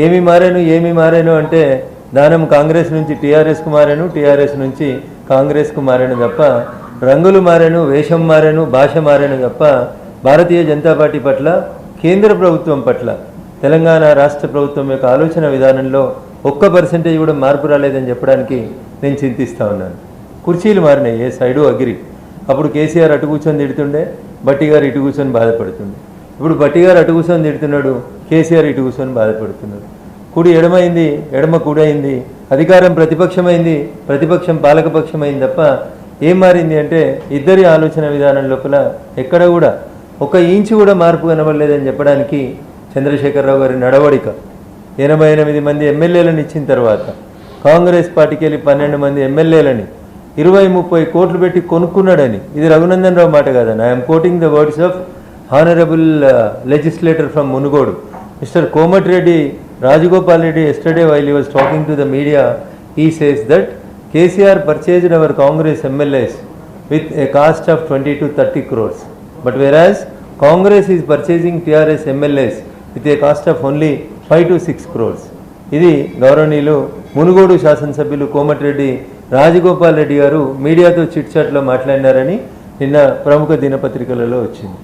ఏమి మారాను అంటే దానం కాంగ్రెస్ నుంచి టీఆర్ఎస్కు మారాను, టీఆర్ఎస్ నుంచి కాంగ్రెస్కు మారాను తప్ప రంగులు మారాను, వేషం మారాను, భాష మారాను తప్ప భారతీయ జనతా పార్టీ పట్ల, కేంద్ర ప్రభుత్వం పట్ల, తెలంగాణ రాష్ట్ర ప్రభుత్వం యొక్క ఆలోచన విధానంలో 1% కూడా మార్పు రాలేదని చెప్పడానికి నేను చింతిస్తూ ఉన్నాను. కుర్చీలు మారినాయి, ఏ సైడు అగ్రి. అప్పుడు కేసీఆర్ అటు కూర్చొని తిడుతుండే, బట్టి గారు ఇటు కూర్చొని బాధపడుతుండే. ఇప్పుడు బట్టి గారు అటు కూర్చొని తిడుతున్నాడు, కేసీఆర్ ఇటు కూర్చొని బాధపడుతున్నాడు. కుడి ఎడమైంది, ఎడమ కుడైంది, అధికారం ప్రతిపక్షమైంది, ప్రతిపక్షం పాలకపక్షమైంది తప్ప ఏం మారింది అంటే ఇద్దరి ఆలోచన విధానం లోపల ఎక్కడ కూడా 1 ఇంచు కూడా మార్పు కనబడలేదని చెప్పడానికి చంద్రశేఖరరావు గారి నడవడిక. 88 మంది ఎమ్మెల్యేలను ఇచ్చిన తర్వాత కాంగ్రెస్ పార్టీకి వెళ్ళి 12 మంది ఎమ్మెల్యేలని 20-30 కోట్లు పెట్టి కొనుక్కున్నాడని, ఇది రఘునందన్ రావు మాట కాదని. I'm quoting the words of honourable legislator from Munugode, Mr. Komatreddy Rajagopal Reddy. Yesterday while he was talking to the media, he says that KCR purchased our Congress MLAs with a cost of 20 to 30 crores. But whereas Congress is purchasing TRS MLAs with a cost of only 5 to 6 crores. ఇది గౌరవనీయులు మునుగోడు శాసనసభ్యులు కోమటిరెడ్డి రాజగోపాల్ రెడ్డి గారు మీడియాతో chit చాట్లో మాట్లాడినారని నిన్న ప్రముఖ దినపత్రికలలో వచ్చింది.